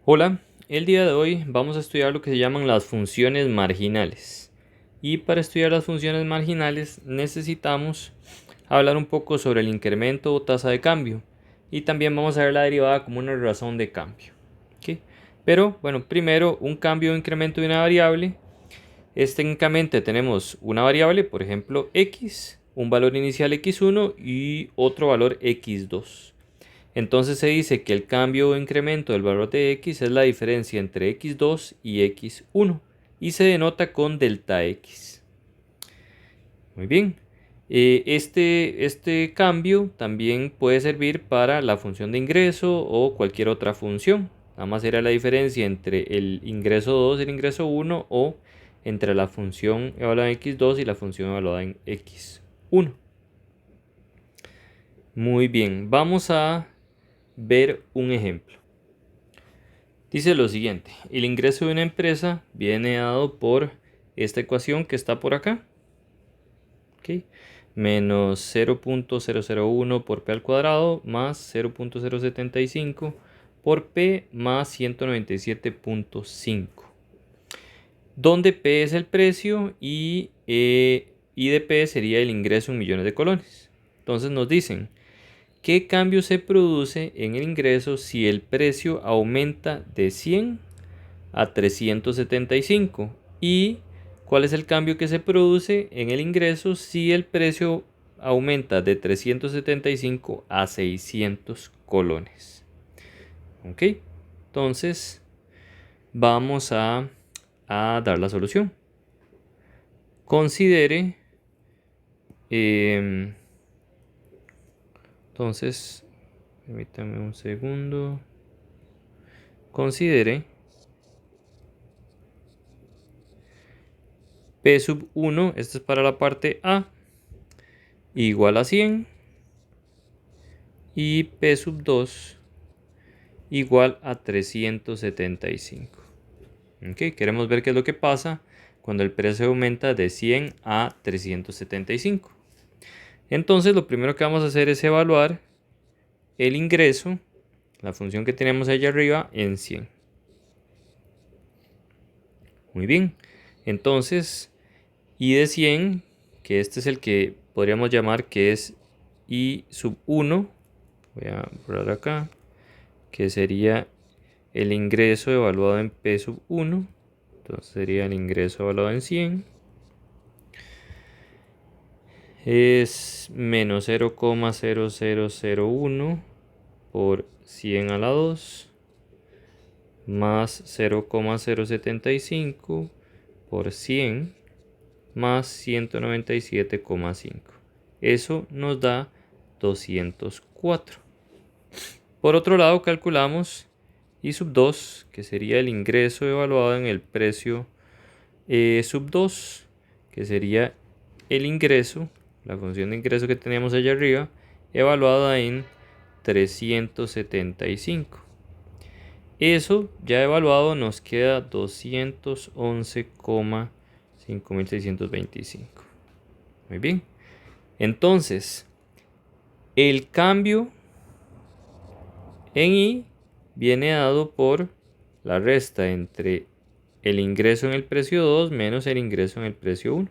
Hola, el día de hoy vamos a estudiar lo que se llaman las funciones marginales. Y para estudiar las funciones marginales necesitamos hablar un poco sobre el incremento o tasa de cambio. Y también vamos a ver la derivada como una razón de cambio. ¿Ok? Pero bueno, primero un cambio o incremento de una variable. Técnicamente tenemos una variable, por ejemplo x, un valor inicial x1 y otro valor x2. Entonces se dice que el cambio o incremento del valor de x es la diferencia entre x2 y x1 y se denota con delta x. Muy bien. Este cambio también puede servir para la función de ingreso o cualquier otra función. Nada más será la diferencia entre el ingreso 2 y el ingreso 1 o entre la función evaluada en x2 y la función evaluada en x1. Muy bien, vamos a ver un ejemplo. Dice lo siguiente: el ingreso de una empresa viene dado por esta ecuación que está por acá, ¿okay? Menos 0.001 por p al cuadrado más 0.075 por p más 197.5, donde p es el precio y I de p sería el ingreso en millones de colones. Entonces nos dicen: ¿qué cambio se produce en el ingreso si el precio aumenta de 100 a 375? ¿Y cuál es el cambio que se produce en el ingreso si el precio aumenta de 375 a 600 colones? ¿Ok? Entonces vamos a dar la solución. Considere, entonces, permítame un segundo. Considere P sub 1, esto es para la parte A, igual a 100, y P sub 2 igual a 375. ¿Okay? Queremos ver qué es lo que pasa cuando el precio aumenta de 100 a 375. Entonces lo primero que vamos a hacer es evaluar el ingreso, la función que tenemos allá arriba, en 100. Muy bien, entonces I de 100, que este es el que podríamos llamar que es I sub 1, voy a borrar acá, que sería el ingreso evaluado en P sub 1, entonces sería el ingreso evaluado en 100, es menos 0,0001 por 100 a la 2, más 0,075 por 100, más 197,5. Eso nos da 204. Por otro lado, calculamos I sub 2, que sería el ingreso evaluado en el precio sub 2, que sería el ingreso, la función de ingreso que teníamos allá arriba, evaluada en 375. Eso ya evaluado nos queda 211,5625. Muy bien. Entonces, el cambio en I viene dado por la resta entre el ingreso en el precio 2 menos el ingreso en el precio 1.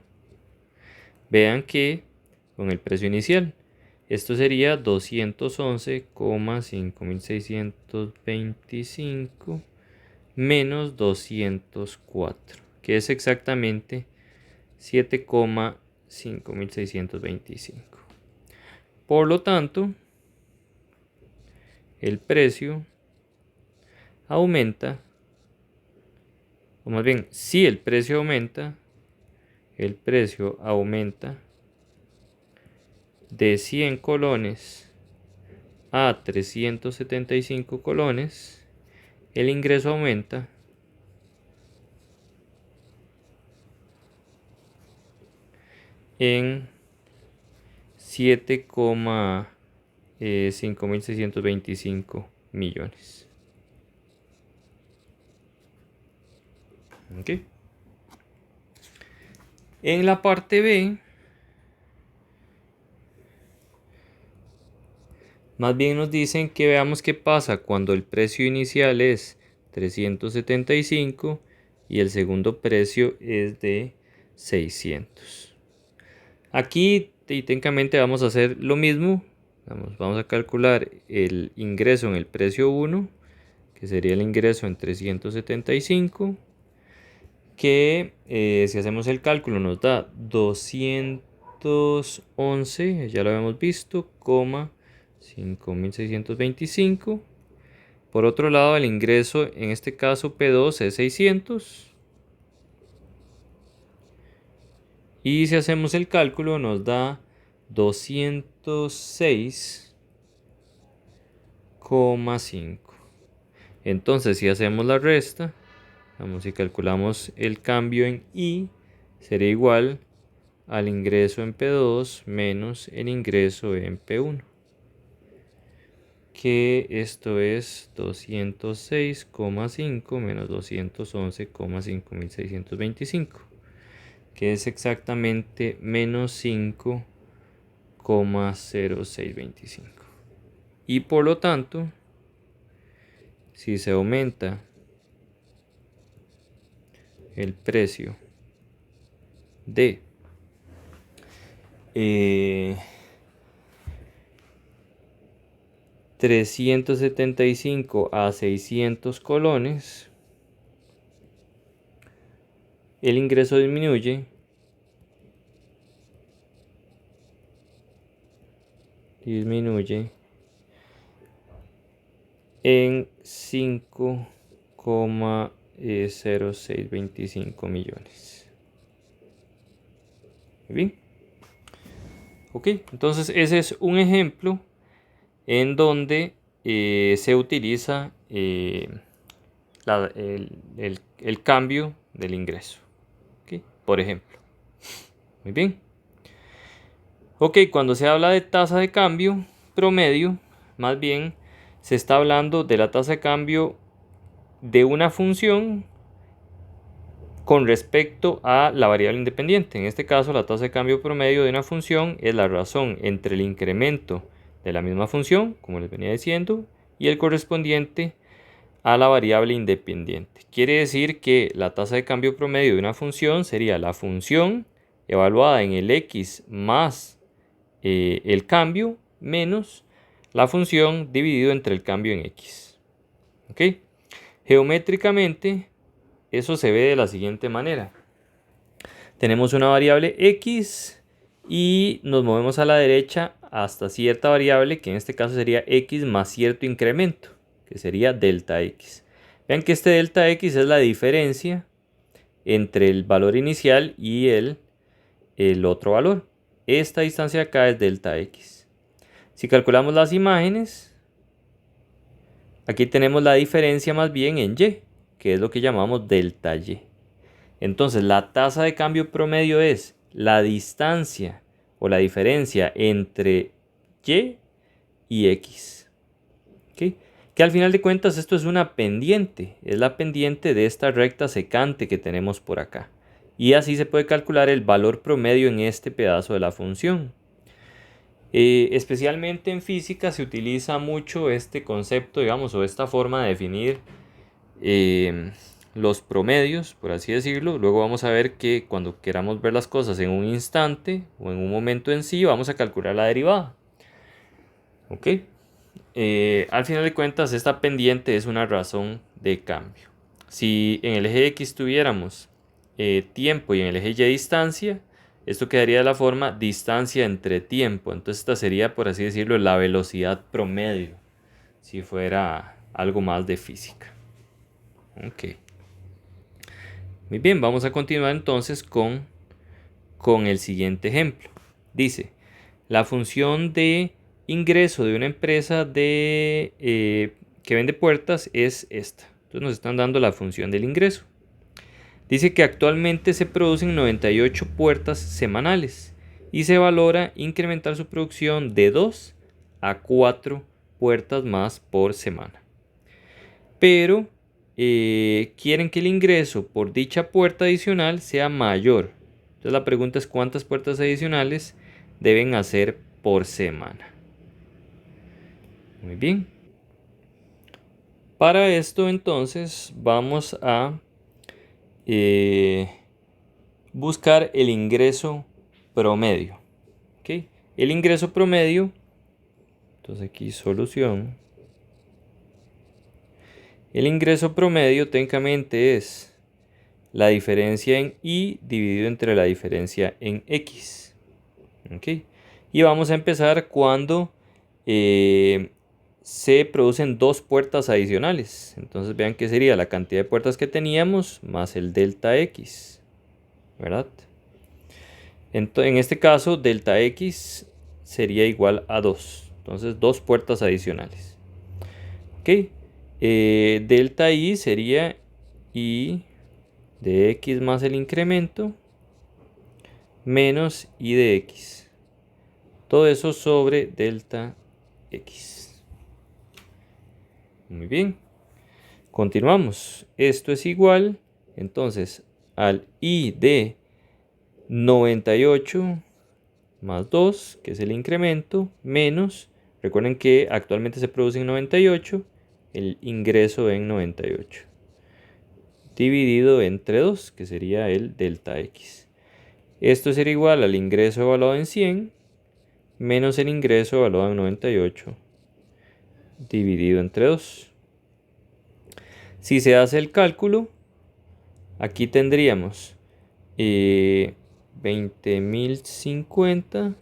Vean que con el precio inicial, esto sería 211,5625 menos 204, que es exactamente 7,5625. Por lo tanto, el precio aumenta, o más bien, si el precio aumenta de 100 colones a 375 colones, el ingreso aumenta en 7,5625 millones. ¿Okay? En la parte B, más bien nos dicen que veamos qué pasa cuando el precio inicial es 375 y el segundo precio es de 600. Aquí técnicamente vamos a hacer lo mismo. Vamos a calcular el ingreso en el precio 1, que sería el ingreso en 375, que si hacemos el cálculo nos da 211, ya lo habíamos visto, 5.625. Por otro lado, el ingreso en este caso P2 es 600. Y si hacemos el cálculo nos da 206,5. Entonces si hacemos la resta, vamos y calculamos el cambio en I, sería igual al ingreso en P2 menos el ingreso en P1. Que esto es 206,5 menos 211,5625. Que es exactamente menos 5,0625. Y por lo tanto, si se aumenta el precio de 375 a 600 colones, el ingreso disminuye en 5,0625 millones. Bien. Ok, entonces ese es un ejemplo en donde se utiliza el cambio del ingreso. ¿Okay? Por ejemplo. Muy bien. Ok, cuando se habla de tasa de cambio promedio, más bien se está hablando de la tasa de cambio de una función con respecto a la variable independiente. En este caso, la tasa de cambio promedio de una función es la razón entre el incremento de la misma función, como les venía diciendo, y el correspondiente a la variable independiente. Quiere decir que la tasa de cambio promedio de una función sería la función evaluada en el x más el cambio menos la función dividido entre el cambio en x. ¿Ok? Geométricamente, eso se ve de la siguiente manera. Tenemos una variable x y nos movemos a la derecha hasta cierta variable, que en este caso sería x más cierto incremento, que sería delta x. Vean que este delta x es la diferencia entre el valor inicial y el otro valor. Esta distancia acá es delta x. Si calculamos las imágenes, aquí tenemos la diferencia más bien en y, que es lo que llamamos delta y. Entonces la tasa de cambio promedio es la distancia o la diferencia entre y x. ¿Okay? Que al final de cuentas esto es una pendiente, es la pendiente de esta recta secante que tenemos por acá. Y así se puede calcular el valor promedio en este pedazo de la función. Especialmente en física se utiliza mucho este concepto, digamos, o esta forma de definir los promedios, por así decirlo. Luego vamos a ver que cuando queramos ver las cosas en un instante o en un momento en sí, vamos a calcular la derivada. ¿Ok? Al final de cuentas, esta pendiente es una razón de cambio. Si en el eje X tuviéramos tiempo y en el eje Y distancia, esto quedaría de la forma distancia entre tiempo. Entonces esta sería, por así decirlo, la velocidad promedio, si fuera algo más de física. Ok. Muy bien, vamos a continuar entonces con el siguiente ejemplo. Dice, la función de ingreso de una empresa que vende puertas es esta. Entonces nos están dando la función del ingreso. Dice que actualmente se producen 98 puertas semanales y se valora incrementar su producción de 2 a 4 puertas más por semana. Pero quieren que el ingreso por dicha puerta adicional sea mayor. Entonces la pregunta es cuántas puertas adicionales deben hacer por semana. Muy bien. Para esto entonces vamos a buscar el ingreso promedio. ¿Okay? El ingreso promedio, entonces aquí solución. El ingreso promedio técnicamente es la diferencia en Y dividido entre la diferencia en X. ¿Okay? Y vamos a empezar cuando se producen dos puertas adicionales. Entonces vean que sería la cantidad de puertas que teníamos más el delta X, ¿verdad? En este caso, delta X sería igual a 2. Entonces, dos puertas adicionales. ¿Ok? Delta Y sería Y de X más el incremento menos Y de X. Todo eso sobre delta X. Muy bien. Continuamos. Esto es igual, entonces, al Y de 98 más 2, que es el incremento, menos, recuerden que actualmente se produce en 98, el ingreso en 98, dividido entre 2, que sería el delta X. Esto será igual al ingreso evaluado en 100, menos el ingreso evaluado en 98, dividido entre 2. Si se hace el cálculo, aquí tendríamos 20.050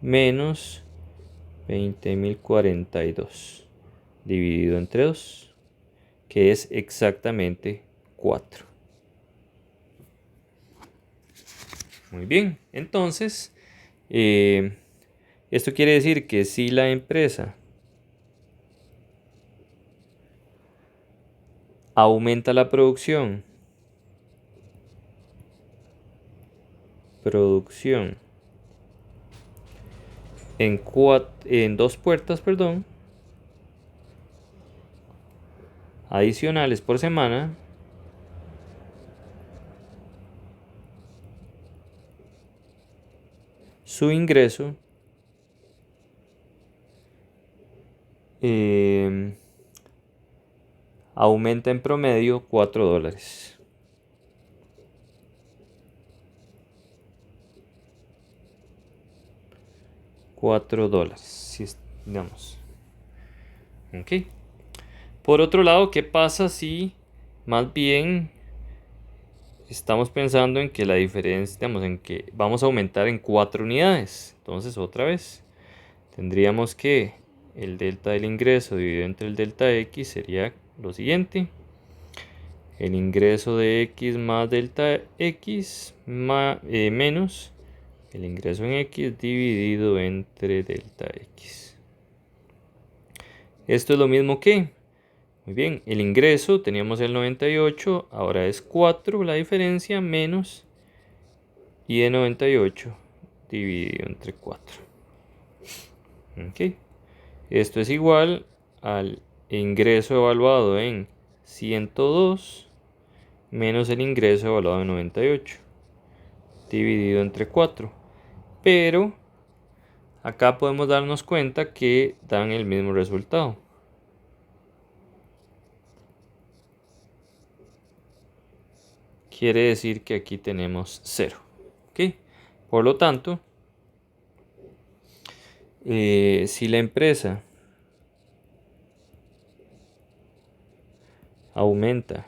menos 20.042 dividido entre 2, que es exactamente 4. Muy bien, entonces, esto quiere decir que si la empresa aumenta la producción en dos puertas, adicionales por semana, su ingreso aumenta en promedio $4. $4, si digamos. Ok. Por otro lado, ¿qué pasa si más bien estamos pensando en que la diferencia, digamos, en que vamos a aumentar en 4 unidades? Entonces, otra vez, tendríamos que el delta del ingreso dividido entre el delta X sería lo siguiente. El ingreso de X más delta X menos el ingreso en X dividido entre delta X. Esto es lo mismo que, muy bien, el ingreso teníamos el 98, ahora es 4 la diferencia menos Y de 98 dividido entre 4. ¿Ok? Esto es igual al ingreso evaluado en 102 menos el ingreso evaluado en 98 dividido entre 4. Pero acá podemos darnos cuenta que dan el mismo resultado. Quiere decir que aquí tenemos 0. ¿Ok? Por lo tanto, si la empresa aumenta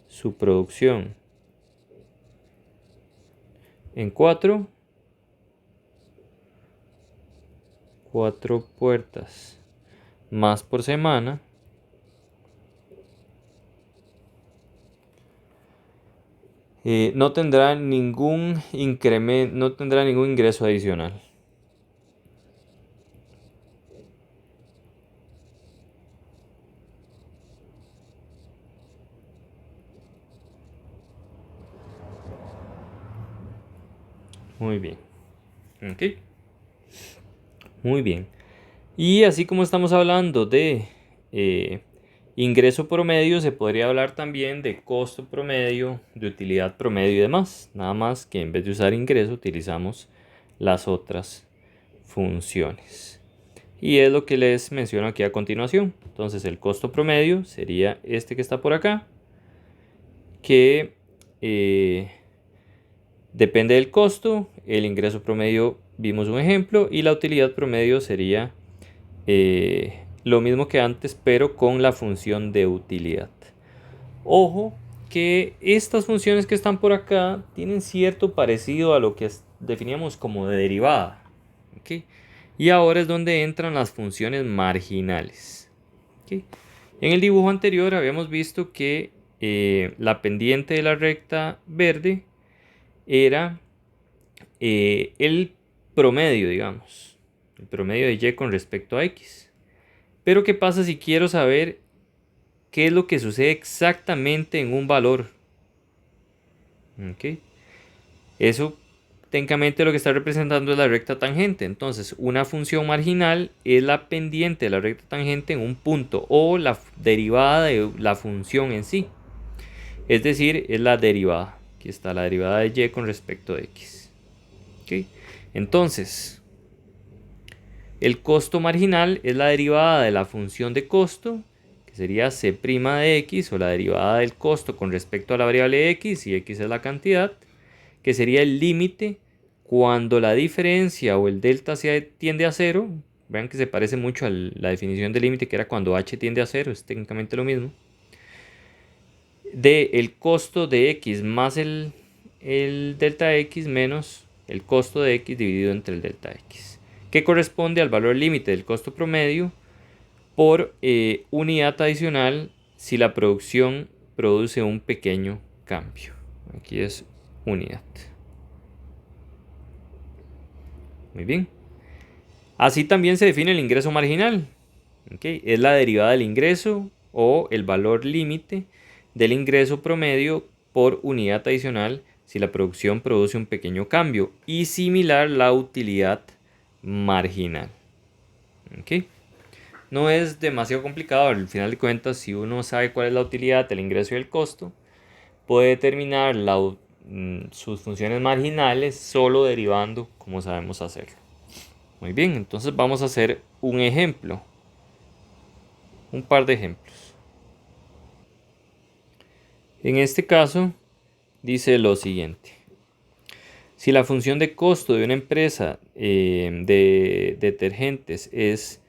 su producción en 4 puertas más por semana, no tendrá ningún incremento, no tendrá ningún ingreso adicional. Muy bien. Ok. Muy bien. Y así como estamos hablando de ingreso promedio, se podría hablar también de costo promedio, de utilidad promedio y demás. Nada más que en vez de usar ingreso utilizamos las otras funciones. y es lo que les menciono aquí a continuación. Entonces el costo promedio sería este que está por acá, que depende del costo. El ingreso promedio vimos un ejemplo, y la utilidad promedio sería lo mismo que antes, pero con la función de utilidad. Ojo que estas funciones que están por acá tienen cierto parecido a lo que definíamos como de derivada. ¿Okay? Y ahora es donde entran las funciones marginales. ¿Okay? En el dibujo anterior habíamos visto que la pendiente de la recta verde era el promedio, digamos. El promedio de y con respecto a x. Pero ¿qué pasa si quiero saber qué es lo que sucede exactamente en un valor? ¿Okay? Eso técnicamente lo que está representando es la recta tangente. Entonces, una función marginal es la pendiente de la recta tangente en un punto, o la derivada de la función en sí. Es decir, es la derivada. Aquí está la derivada de y con respecto a x. ¿Okay? Entonces, el costo marginal es la derivada de la función de costo, que sería c' de x, o la derivada del costo con respecto a la variable x, y x es la cantidad, que sería el límite cuando la diferencia o el delta tiende a cero. Vean que se parece mucho a la definición de límite, que era cuando h tiende a cero, es técnicamente lo mismo. De el costo de x más el delta x menos el costo de x dividido entre el delta x, que corresponde al valor límite del costo promedio por unidad adicional si la producción produce un pequeño cambio. Aquí es unidad. Muy bien. Así también se define el ingreso marginal. ¿Okay? Es la derivada del ingreso o el valor límite del ingreso promedio por unidad adicional si la producción produce un pequeño cambio, y similar la utilidad marginal. ¿Okay? No es demasiado complicado. Al final de cuentas, si uno sabe cuál es la utilidad, el ingreso y el costo, puede determinar sus funciones marginales solo derivando como sabemos hacerlo. Muy bien, entonces vamos a hacer un ejemplo. Un par de ejemplos. En este caso, dice lo siguiente. Si la función de costo de una empresa de detergentes es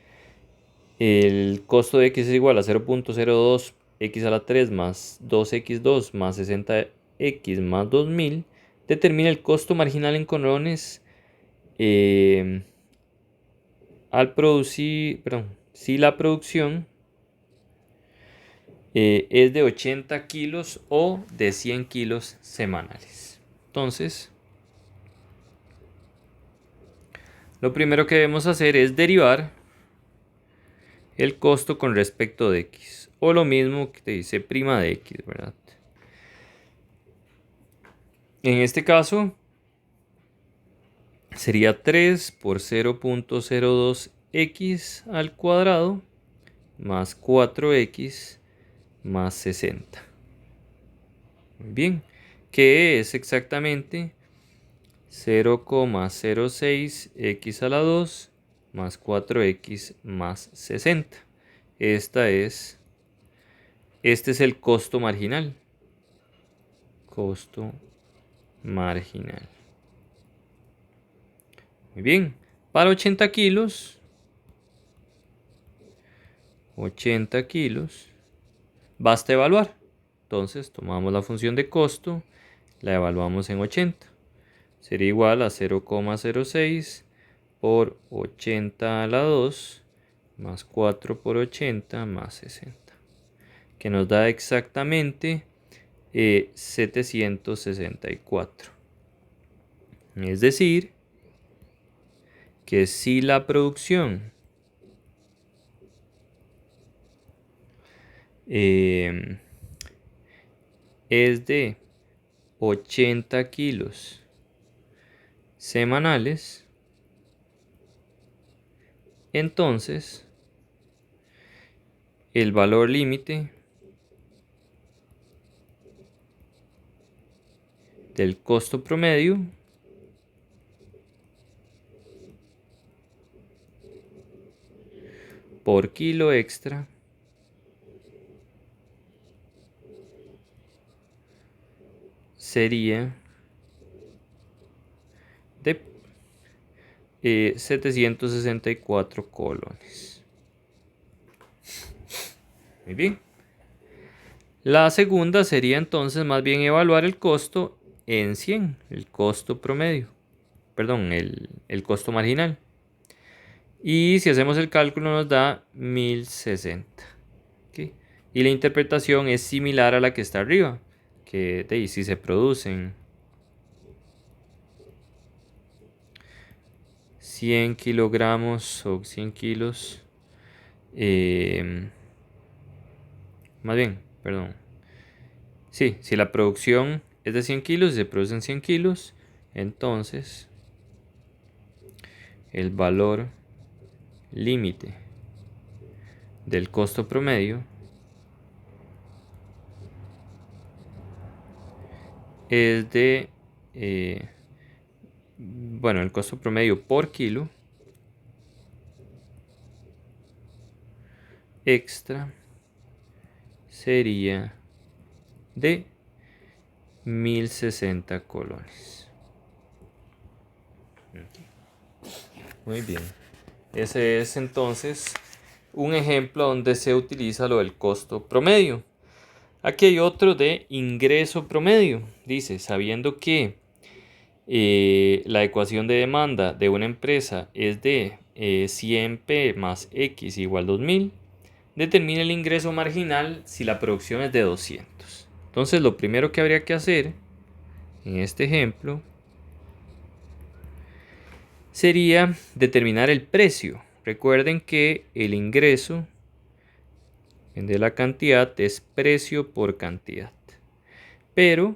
el costo de x es igual a 0.02 x a la 3 más 2x2 más 60x más 2000, determina el costo marginal en colones al producir, si la producción es de 80 kilos o de 100 kilos semanales. Entonces, lo primero que debemos hacer es derivar el costo con respecto de x, o lo mismo que te dice prima de x, ¿verdad? En este caso sería 3 por 0.02x al cuadrado más 4x más 60. Muy bien, que es exactamente 0,06x a la 2 más 4x más 60. Este es el costo marginal. Costo marginal. Muy bien. Para 80 kilos, basta evaluar. Entonces tomamos la función de costo, la evaluamos en 80. Sería igual a 0,06 por 80 a la 2 más 4 por 80 más 60, que nos da exactamente 764. Es decir, que si la producción es de 80 kilos semanales, entonces el valor límite del costo promedio por kilo extra sería de 764 colones. Muy bien. La segunda sería entonces más bien evaluar el costo en 100, el costo promedio, perdón, el costo marginal. Y si hacemos el cálculo nos da 1060. ¿Okay? Y la interpretación es similar a la que está arriba, que si se producen 100 kilogramos o 100 kilos, más bien, perdón. Sí, si la producción es de 100 kilos y se producen 100 kilos, entonces el valor límite del costo promedio es de, bueno, el costo promedio por kilo extra sería de 1060 colones. Muy bien. Ese es entonces un ejemplo donde se utiliza lo del costo promedio. Aquí hay otro de ingreso promedio. Dice, sabiendo que la ecuación de demanda de una empresa es de 100p más x igual 2000, determina el ingreso marginal si la producción es de 200. Entonces lo primero que habría que hacer en este ejemplo sería determinar el precio. Recuerden que el ingreso de la cantidad es precio por cantidad. Pero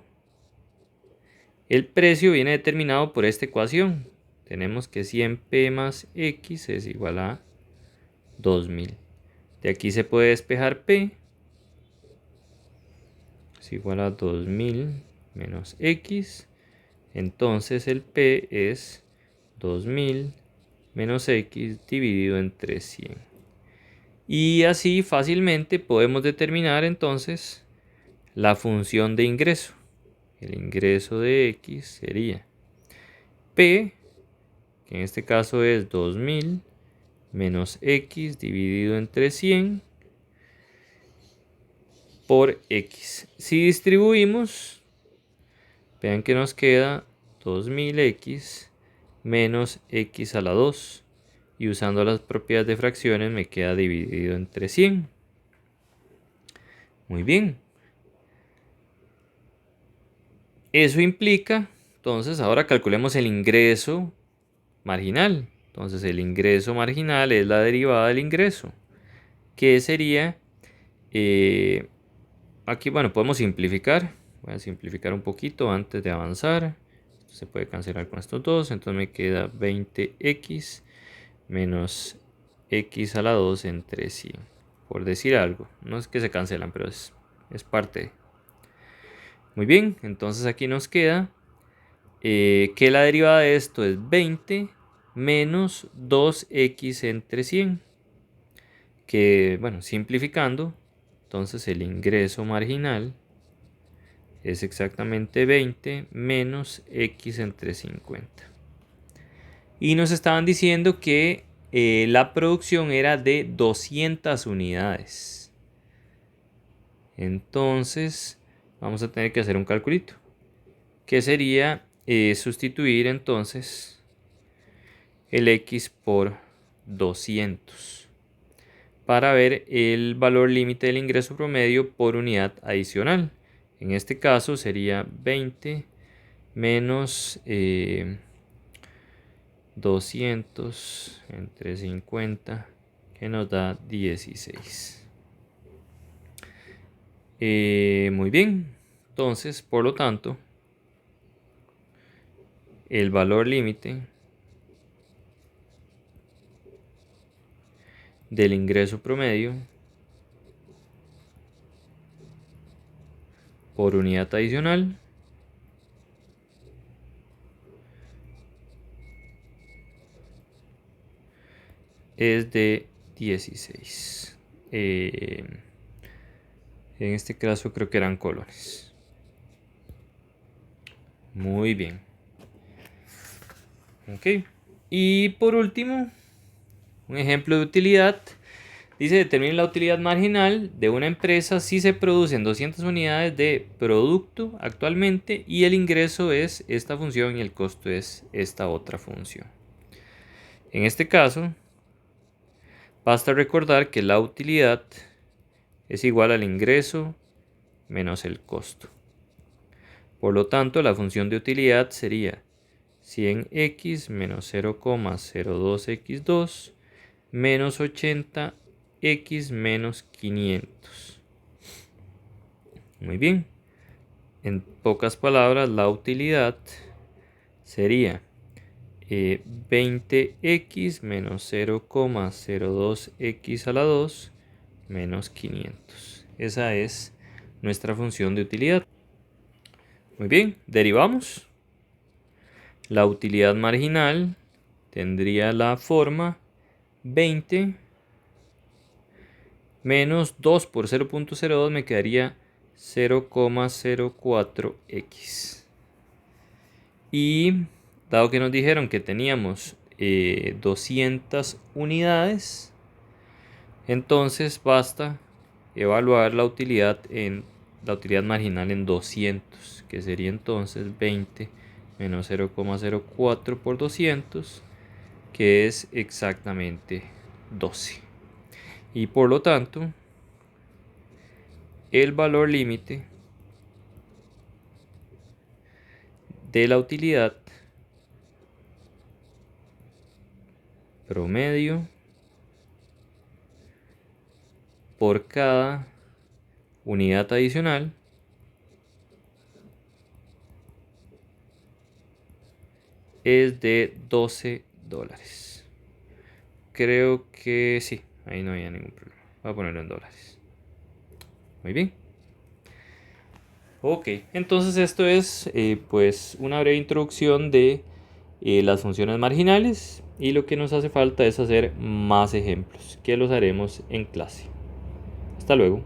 el precio viene determinado por esta ecuación. Tenemos que 100p más x es igual a 2000. De aquí se puede despejar p. Es igual a 2000 menos x. Entonces el p es 2000 menos x dividido entre 100. Y así fácilmente podemos determinar entonces la función de ingreso. El ingreso de x sería p, que en este caso es 2000 menos x dividido entre 100 por x. Si distribuimos, vean que nos queda 2000x menos x a la 2. Y usando las propiedades de fracciones me queda dividido entre 100. Muy bien. Eso implica, entonces, ahora calculemos el ingreso marginal. Entonces, el ingreso marginal es la derivada del ingreso, que sería, aquí, bueno, podemos simplificar. Voy a simplificar un poquito antes de avanzar. Esto se puede cancelar con estos dos, entonces me queda 20x menos x a la 2 entre 100. Por decir algo, no es que se cancelan, pero es parte. Muy bien, entonces aquí nos queda que la derivada de esto es 20 menos 2x entre 100. Que, bueno, simplificando, entonces el ingreso marginal es exactamente 20 menos x entre 50. Y nos estaban diciendo que la producción era de 200 unidades. Entonces vamos a tener que hacer un calculito, que sería sustituir entonces el x por 200 para ver el valor límite del ingreso promedio por unidad adicional. En este caso sería 20 menos 200 entre 50, que nos da 16. Muy bien, entonces, por lo tanto, el valor límite del ingreso promedio por unidad adicional es de 16. En este caso creo que eran colones. Muy bien. Ok. Y por último, un ejemplo de utilidad. Dice, determine la utilidad marginal de una empresa si se producen 200 unidades de producto actualmente y el ingreso es esta función y el costo es esta otra función. En este caso, basta recordar que la utilidad es igual al ingreso menos el costo. Por lo tanto, la función de utilidad sería 100x menos 0,02x2 menos 80x menos 500. Muy bien. En pocas palabras, la utilidad sería 20x menos 0,02x a la 2 menos 500. Esa es nuestra función de utilidad. Muy bien, derivamos. La utilidad marginal tendría la forma 20 menos 2 por 0,02 me quedaría 0,04x. Y dado que nos dijeron que teníamos 200 unidades, entonces basta evaluar la utilidad marginal en 200, que sería entonces 20 menos 0,04 por 200, que es exactamente 12. Y por lo tanto, el valor límite de la utilidad promedio por cada unidad adicional es de $12. Creo que sí, ahí no había ningún problema. Voy a ponerlo en dólares. Muy bien. Ok, entonces esto es pues una breve introducción de las funciones marginales y lo que nos hace falta es hacer más ejemplos que los haremos en clase. Hasta luego.